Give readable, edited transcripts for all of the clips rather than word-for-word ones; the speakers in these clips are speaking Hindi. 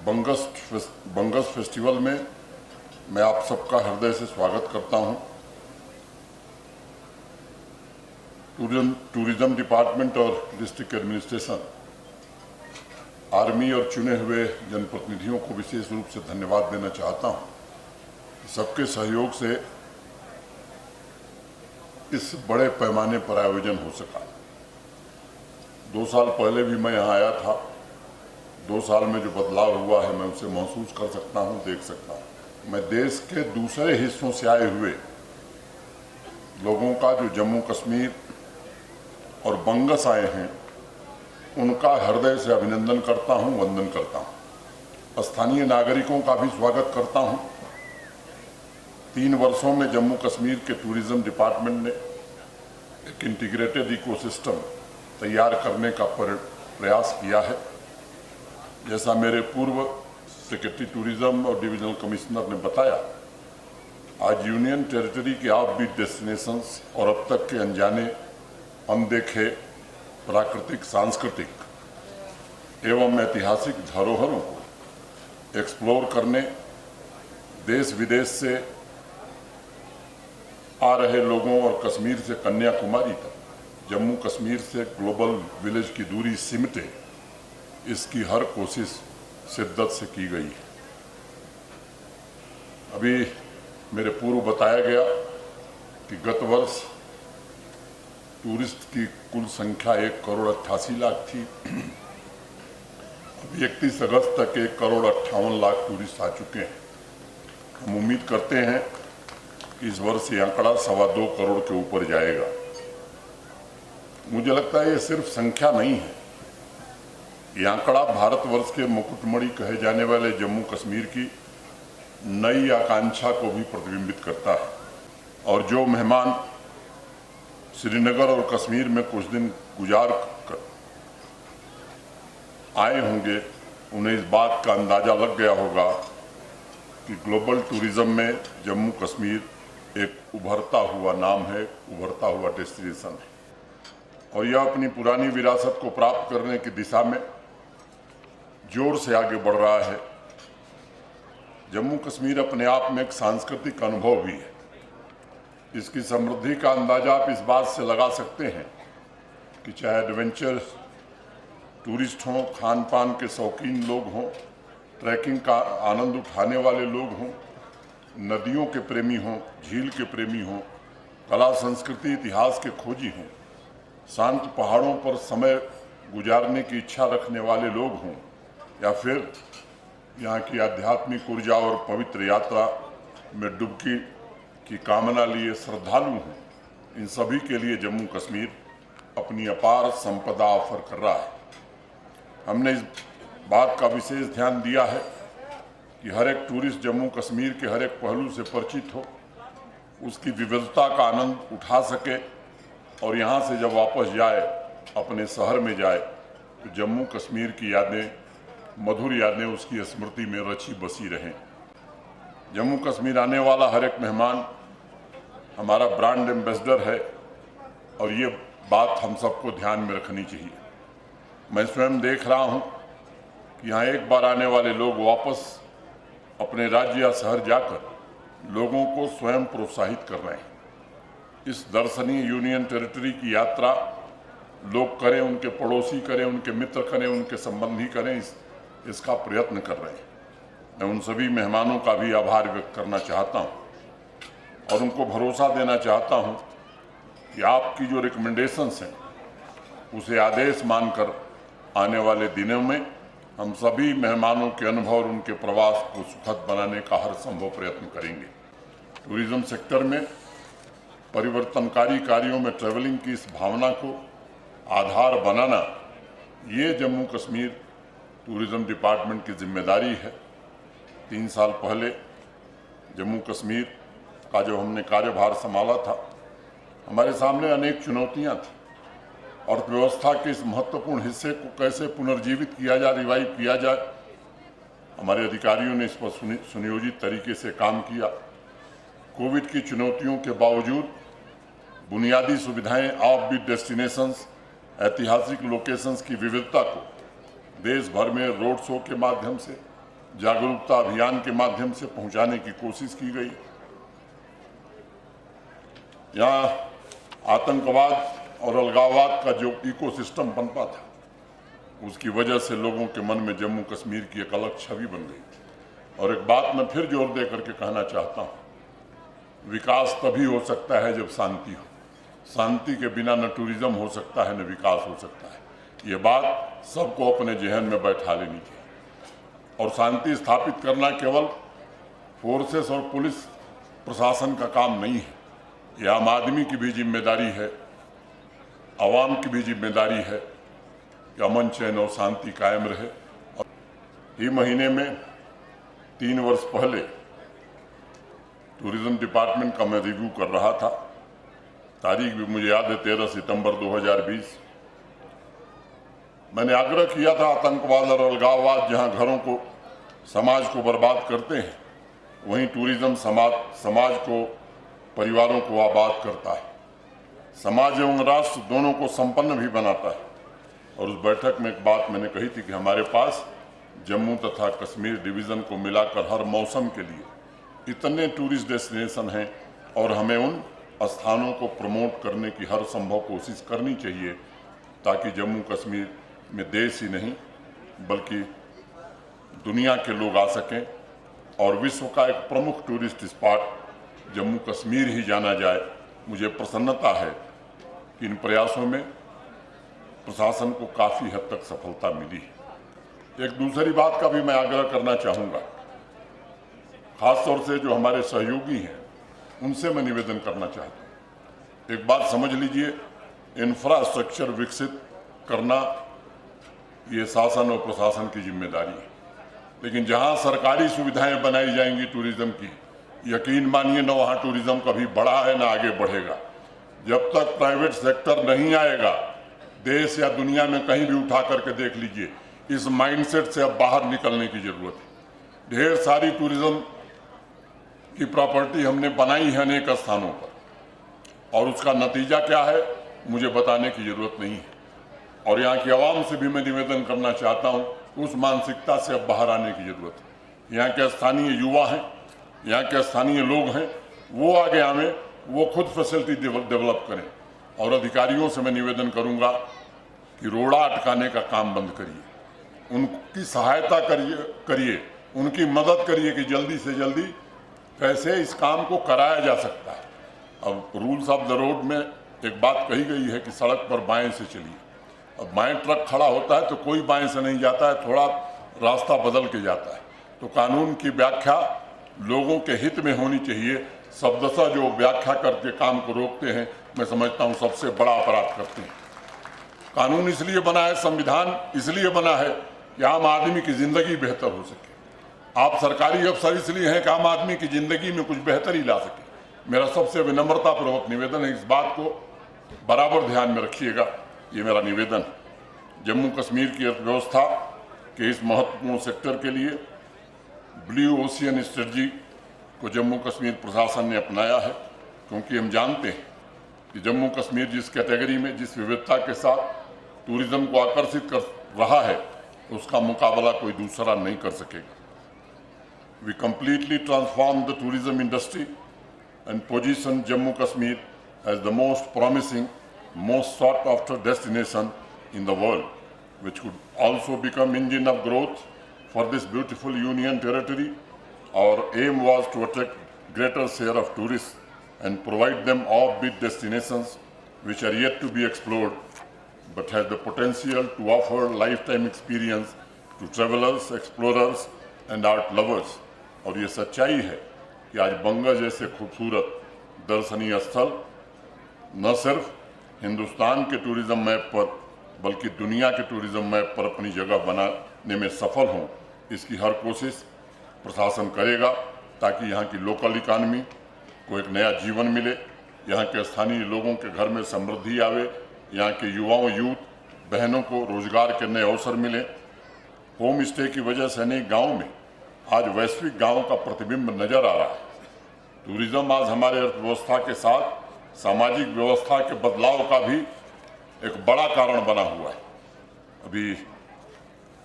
बंगस फेस्टिवल में मैं आप सबका हृदय से स्वागत करता हूं। टूरिज्म डिपार्टमेंट और डिस्ट्रिक्ट एडमिनिस्ट्रेशन, आर्मी और चुने हुए जनप्रतिनिधियों को विशेष रूप से धन्यवाद देना चाहता हूं। सबके सहयोग से इस बड़े पैमाने पर आयोजन हो सका। 2 साल पहले भी मैं यहाँ आया था। 2 साल में जो बदलाव हुआ है मैं उसे महसूस कर सकता हूँ, देख सकता हूँ। मैं देश के दूसरे हिस्सों से आए हुए लोगों का जो जम्मू कश्मीर और बंगस आए हैं उनका हृदय से अभिनंदन करता हूँ, वंदन करता हूँ। स्थानीय नागरिकों का भी स्वागत करता हूँ। 3 वर्षों में जम्मू कश्मीर के टूरिज्म डिपार्टमेंट ने एक इंटीग्रेटेड इकोसिस्टम तैयार करने का प्रयास किया है। जैसा मेरे पूर्व सेक्रेटरी टूरिज्म और डिविजनल कमिश्नर ने बताया, आज यूनियन टेरिटरी के ऑफबीट डेस्टिनेशंस और अब तक के अनजाने, अनदेखे प्राकृतिक, सांस्कृतिक एवं ऐतिहासिक धरोहरों को एक्सप्लोर करने देश विदेश से आ रहे लोगों और कश्मीर से कन्याकुमारी तक जम्मू कश्मीर से ग्लोबल विलेज की दूरी सिमटे, इसकी हर कोशिश शिद्दत से की गई है। अभी मेरे पूर्व बताया गया कि गत वर्ष टूरिस्ट की कुल संख्या 1,88,00,000 थी। अभी 31 अगस्त तक 1,58,00,000 टूरिस्ट आ चुके हैं। हम उम्मीद करते हैं कि इस वर्ष ये आंकड़ा 2.25 करोड़ के ऊपर जाएगा। मुझे लगता है ये सिर्फ संख्या नहीं है, ये आंकड़ा भारतवर्ष के मुकुटमणि कहे जाने वाले जम्मू कश्मीर की नई आकांक्षा को भी प्रतिबिंबित करता है। और जो मेहमान श्रीनगर और कश्मीर में कुछ दिन गुजार कर आए होंगे, उन्हें इस बात का अंदाजा लग गया होगा कि ग्लोबल टूरिज्म में जम्मू कश्मीर एक उभरता हुआ नाम है, उभरता हुआ डेस्टिनेशन है। और यह अपनी पुरानी विरासत को प्राप्त करने की दिशा में जोर से आगे बढ़ रहा है। जम्मू कश्मीर अपने आप में एक सांस्कृतिक अनुभव भी है। इसकी समृद्धि का अंदाजा आप इस बात से लगा सकते हैं कि चाहे एडवेंचर टूरिस्ट हों, खान पान के शौकीन लोग हों, ट्रैकिंग का आनंद उठाने वाले लोग हों, नदियों के प्रेमी हों, झील के प्रेमी हों, कला संस्कृति इतिहास के खोजी हों, शांत पहाड़ों पर समय गुजारने की इच्छा रखने वाले लोग हों, या फिर यहाँ की आध्यात्मिक ऊर्जा और पवित्र यात्रा में डुबकी की कामना लिए श्रद्धालु हों, इन सभी के लिए जम्मू कश्मीर अपनी अपार संपदा ऑफर कर रहा है। हमने इस बात का विशेष ध्यान दिया है कि हर एक टूरिस्ट जम्मू कश्मीर के हर एक पहलू से परिचित हो, उसकी विविधता का आनंद उठा सके और यहाँ से जब वापस जाए, अपने शहर में जाए, तो जम्मू कश्मीर की यादें, मधुर यादें उसकी स्मृति में रची बसी रहें। जम्मू कश्मीर आने वाला हर एक मेहमान हमारा ब्रांड एम्बेसडर है और ये बात हम सबको ध्यान में रखनी चाहिए। मैं स्वयं देख रहा हूँ कि यहाँ एक बार आने वाले लोग वापस अपने राज्य या शहर जाकर लोगों को स्वयं प्रोत्साहित कर रहे हैं। इस दर्शनीय यूनियन टेरिटरी की यात्रा लोग करें, उनके पड़ोसी करें, उनके मित्र करें, उनके संबंधी करें, इसका प्रयत्न कर रहे हैं। मैं उन सभी मेहमानों का भी आभार व्यक्त करना चाहता हूं और उनको भरोसा देना चाहता हूं कि आपकी जो रिकमेंडेशंस हैं उसे आदेश मानकर आने वाले दिनों में हम सभी मेहमानों के अनुभव और उनके प्रवास को सुखद बनाने का हर संभव प्रयत्न करेंगे। टूरिज्म सेक्टर में परिवर्तनकारी कार्यों में ट्रैवलिंग की इस भावना को आधार बनाना, ये जम्मू कश्मीर टूरिज्म डिपार्टमेंट की जिम्मेदारी है। 3 साल पहले जम्मू कश्मीर का जो हमने कार्यभार संभाला था, हमारे सामने अनेक चुनौतियां थी। अर्थव्यवस्था के इस महत्वपूर्ण हिस्से को कैसे पुनर्जीवित किया जाए, रिवाइव किया जाए, हमारे अधिकारियों ने इस पर सुनियोजित तरीके से काम किया। कोविड की चुनौतियों के बावजूद बुनियादी सुविधाएं, ऑफबीट डेस्टिनेशंस, ऐतिहासिक लोकेशंस की विविधता को देश भर में रोड शो के माध्यम से, जागरूकता अभियान के माध्यम से पहुंचाने की कोशिश की गई। यहाँ आतंकवाद और अलगाववाद का जो इकोसिस्टम बनता था, उसकी वजह से लोगों के मन में जम्मू कश्मीर की एक अलग छवि बन गई। और एक बात मैं फिर जोर दे करके कहना चाहता हूँ, विकास तभी हो सकता है जब शांति हो। शांति के बिना न टूरिज्म हो सकता है, न विकास हो सकता है। ये बात सबको अपने जहन में बैठा लेनी चाहिए। और शांति स्थापित करना केवल फोर्सेस और पुलिस प्रशासन का काम नहीं है, ये आम आदमी की भी जिम्मेदारी है, आवाम की भी जिम्मेदारी है कि अमन चैन और शांति कायम रहे। और ही महीने में 3 वर्ष पहले टूरिज्म डिपार्टमेंट का मैं रिव्यू कर रहा था, तारीख भी मुझे याद है 13 सितंबर 2020। मैंने आग्रह किया था, आतंकवाद और अलगाववाद जहां घरों को, समाज को बर्बाद करते हैं, वहीं टूरिज्म समाज को, परिवारों को आबाद करता है, समाज एवं राष्ट्र दोनों को संपन्न भी बनाता है। और उस बैठक में एक बात मैंने कही थी कि हमारे पास जम्मू तथा कश्मीर डिवीज़न को मिलाकर हर मौसम के लिए इतने टूरिस्ट डेस्टिनेशन हैं और हमें उन स्थानों को प्रमोट करने की हर संभव कोशिश करनी चाहिए, ताकि जम्मू कश्मीर में देश ही नहीं बल्कि दुनिया के लोग आ सकें और विश्व का एक प्रमुख टूरिस्ट स्पॉट जम्मू कश्मीर ही जाना जाए। मुझे प्रसन्नता है कि इन प्रयासों में प्रशासन को काफ़ी हद तक सफलता मिली है। एक दूसरी बात का भी मैं आग्रह करना चाहूँगा, खासतौर से जो हमारे सहयोगी हैं उनसे मैं निवेदन करना चाहता हूँ। एक बात समझ लीजिए, इंफ्रास्ट्रक्चर विकसित करना ये शासन और प्रशासन की जिम्मेदारी है, लेकिन जहाँ सरकारी सुविधाएं बनाई जाएंगी टूरिज्म की, यकीन मानिए न वहाँ टूरिज्म कभी बढ़ा है ना आगे बढ़ेगा। जब तक प्राइवेट सेक्टर नहीं आएगा, देश या दुनिया में कहीं भी उठा करके देख लीजिए, इस माइंडसेट से अब बाहर निकलने की जरूरत है। ढेर सारी टूरिज्म की प्रॉपर्टी हमने बनाई है अनेक स्थानों पर, और उसका नतीजा क्या है मुझे बताने की जरूरत नहीं है। और यहाँ की आवाम से भी मैं निवेदन करना चाहता हूँ, उस मानसिकता से अब बाहर आने की जरूरत है। यहाँ के स्थानीय युवा हैं, यहाँ के स्थानीय लोग हैं, वो आगे आवें, वो खुद फैसिलिटी डेवलप करें। और अधिकारियों से मैं निवेदन करूँगा कि रोड़ा अटकाने का काम बंद करिए, उनकी सहायता करिए, उनकी मदद करिए कि जल्दी से जल्दी कैसे इस काम को कराया जा सकता है। अब रूल्स ऑफ द रोड में एक बात कही गई है कि सड़क पर बाएं से चलिए। अब बाएं ट्रक खड़ा होता है तो कोई बाएं से नहीं जाता है, थोड़ा रास्ता बदल के जाता है। तो कानून की व्याख्या लोगों के हित में होनी चाहिए। शब्दशः जो व्याख्या करके काम को रोकते हैं, मैं समझता हूँ सबसे बड़ा अपराध करते हैं। कानून इसलिए बना है, संविधान इसलिए बना है कि आम आदमी की जिंदगी बेहतर हो सके। आप सरकारी अफसर इसलिए हैं कि आम आदमी की जिंदगी में कुछ बेहतरी ला सके। मेरा सबसे विनम्रतापूर्वक निवेदन है, इस बात को बराबर ध्यान में रखिएगा, ये मेरा निवेदन है। जम्मू कश्मीर की अर्थव्यवस्था के इस महत्वपूर्ण सेक्टर के लिए ब्लू ओशियन स्ट्रेटजी को जम्मू कश्मीर प्रशासन ने अपनाया है, क्योंकि हम जानते हैं कि जम्मू कश्मीर जिस कैटेगरी में, जिस विविधता के साथ टूरिज्म को आकर्षित कर रहा है, उसका मुकाबला कोई दूसरा नहीं कर सकेगा। We completely transformed the tourism industry and positioned Jammu Kashmir as the most promising, most sought after destination in the world, which could also become engine of growth for this beautiful union territory. Our aim was to attract greater share of tourists and provide them offbeat destinations which are yet to be explored, but has the potential to offer lifetime experience to travelers, explorers and art lovers. और ये सच्चाई है कि आज बंगा जैसे खूबसूरत दर्शनीय स्थल न सिर्फ हिंदुस्तान के टूरिज्म मैप पर बल्कि दुनिया के टूरिज्म मैप पर अपनी जगह बनाने में सफल हों, इसकी हर कोशिश प्रशासन करेगा, ताकि यहाँ की लोकल इकानमी को एक नया जीवन मिले, यहाँ के स्थानीय लोगों के घर में समृद्धि आवे, यहाँ के युवाओं, यूथ बहनों को रोजगार के नए अवसर मिले। होम स्टे की वजह से अनेक गाँव में आज वैश्विक गांव का प्रतिबिंब नजर आ रहा है। टूरिज्म आज हमारे अर्थव्यवस्था के साथ सामाजिक व्यवस्था के बदलाव का भी एक बड़ा कारण बना हुआ है। अभी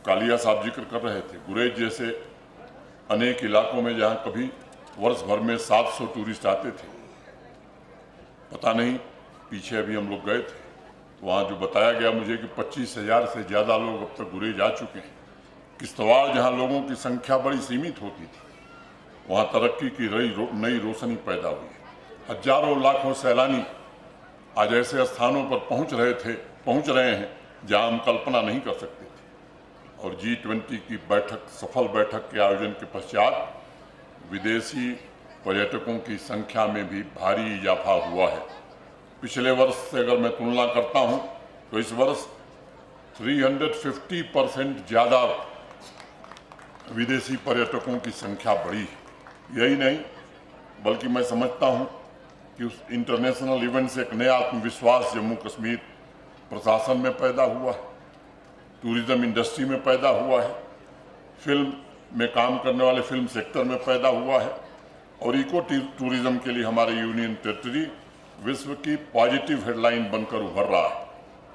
कालिया साहब जिक्र कर रहे थे, गुरेज जैसे अनेक इलाकों में जहां कभी वर्ष भर में 700 टूरिस्ट आते थे, पता नहीं पीछे अभी हम लोग गए थे तो वहाँ जो बताया गया मुझे कि 25,000 से ज़्यादा लोग अब तक गुरेज आ चुके हैं। किश्तवाड़ जहाँ लोगों की संख्या बड़ी सीमित होती थी, वहाँ तरक्की की नई रोशनी पैदा हुई है। हजारों लाखों सैलानी आज ऐसे स्थानों पर पहुँच रहे हैं जहाँ हम कल्पना नहीं कर सकते थे। और G20 की सफल बैठक के आयोजन के पश्चात विदेशी पर्यटकों की संख्या में भी भारी इजाफा हुआ है। पिछले वर्ष से अगर मैं तुलना करता हूं तो इस वर्ष 350% ज़्यादा विदेशी पर्यटकों की संख्या बढ़ी है। यही नहीं बल्कि मैं समझता हूं कि उस इंटरनेशनल इवेंट से एक नया आत्मविश्वास जम्मू कश्मीर प्रशासन में पैदा हुआ है, टूरिज्म इंडस्ट्री में पैदा हुआ है, फिल्म में काम करने वाले फिल्म सेक्टर में पैदा हुआ है और इको टूरिज्म के लिए हमारे यूनियन टेरिटरी विश्व की पॉजिटिव हेडलाइन बनकर उभर रहा है।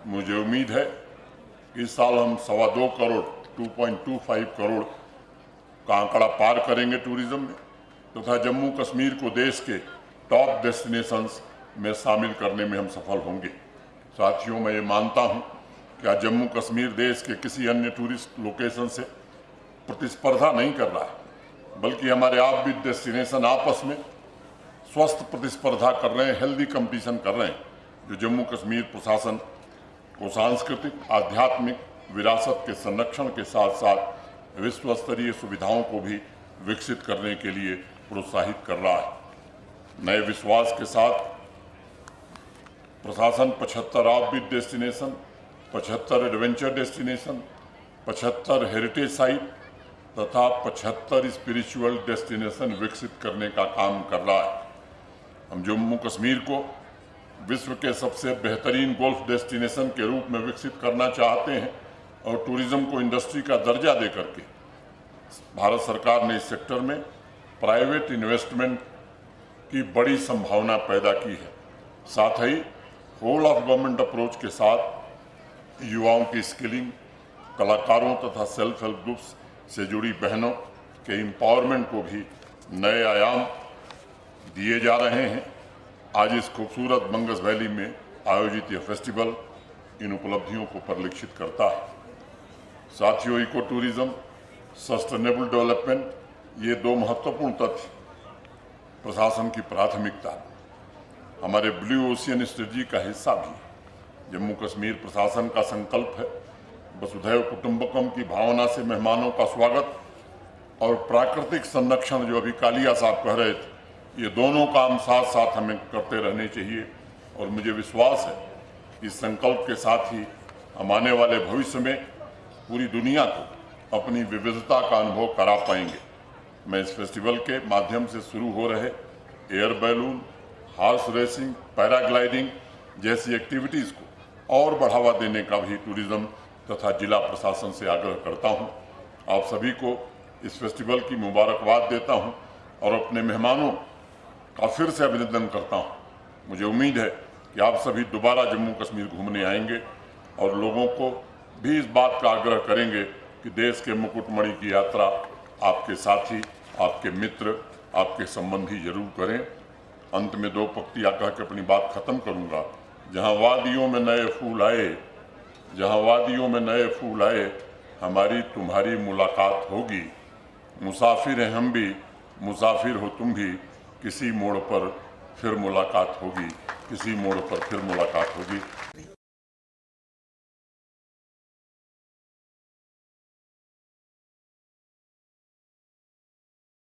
मुझे उम्मीद है कि इस साल हम 2.25 करोड़ 2.25 करोड़ का आंकड़ा पार करेंगे टूरिज्म में तथा जम्मू कश्मीर को देश के टॉप डेस्टिनेशंस में शामिल करने में हम सफल होंगे। साथियों, मैं ये मानता हूँ कि आज जम्मू कश्मीर देश के किसी अन्य टूरिस्ट लोकेशन से प्रतिस्पर्धा नहीं कर रहा है, बल्कि हमारे आप भी डेस्टिनेशन आपस में स्वस्थ प्रतिस्पर्धा कर रहे हैं, हेल्दी कंपटीशन कर रहे हैं, जो जम्मू कश्मीर प्रशासन को सांस्कृतिक आध्यात्मिक विरासत के संरक्षण के साथ साथ विश्व स्तरीय सुविधाओं को भी विकसित करने के लिए प्रोत्साहित कर रहा है। नए विश्वास के साथ प्रशासन 75 offbeat destination, 75 adventure destination, 75 heritage site तथा 75 स्पिरिचुअल डेस्टिनेशन विकसित करने का काम कर रहा है। हम जम्मू कश्मीर को विश्व के सबसे बेहतरीन गोल्फ डेस्टिनेशन के रूप में विकसित करना चाहते हैं और टूरिज्म को इंडस्ट्री का दर्जा देकर के भारत सरकार ने इस सेक्टर में प्राइवेट इन्वेस्टमेंट की बड़ी संभावना पैदा की है। साथ ही होल ऑफ गवर्नमेंट अप्रोच के साथ युवाओं की स्किलिंग, कलाकारों तथा सेल्फ हेल्प ग्रुप्स से जुड़ी बहनों के एम्पावरमेंट को भी नए आयाम दिए जा रहे हैं। आज इस खूबसूरत बंगस वैली में आयोजित यह फेस्टिवल इन उपलब्धियों को परिलक्षित करता है। साथियों, इको टूरिज्म, सस्टेनेबल डेवलपमेंट, ये दो महत्वपूर्ण तथ्य प्रशासन की प्राथमिकता हमारे ब्लू ओशियन स्ट्रेटजी का हिस्सा भी है। जम्मू कश्मीर प्रशासन का संकल्प है वसुधैव कुटुंबकम की भावना से मेहमानों का स्वागत और प्राकृतिक संरक्षण, जो अभी कालिया साहब कह रहे थे, ये दोनों काम साथ साथ हमें करते रहने चाहिए। और मुझे विश्वास है इस संकल्प के साथ ही हम आने वाले भविष्य में पूरी दुनिया को अपनी विविधता का अनुभव करा पाएंगे। मैं इस फेस्टिवल के माध्यम से शुरू हो रहे air balloon, horse racing, paragliding जैसी एक्टिविटीज़ को और बढ़ावा देने का भी टूरिज्म तथा जिला प्रशासन से आग्रह करता हूं। आप सभी को इस फेस्टिवल की मुबारकबाद देता हूं और अपने मेहमानों का फिर से अभिनंदन करता हूं। मुझे उम्मीद है कि आप सभी दोबारा जम्मू कश्मीर घूमने आएंगे और लोगों को भी इस बात का आग्रह करेंगे कि देश के मुकुटमणि की यात्रा आपके साथी, आपके मित्र, आपके संबंधी जरूर करें। अंत में दो पंक्तियां कह के अपनी बात खत्म करूंगा। जहां वादियों में नए फूल आए, जहां वादियों में नए फूल आए, हमारी तुम्हारी मुलाकात होगी। मुसाफिर हैं हम भी, मुसाफिर हो तुम भी, किसी मोड़ पर फिर मुलाकात होगी, किसी मोड़ पर फिर मुलाकात होगी।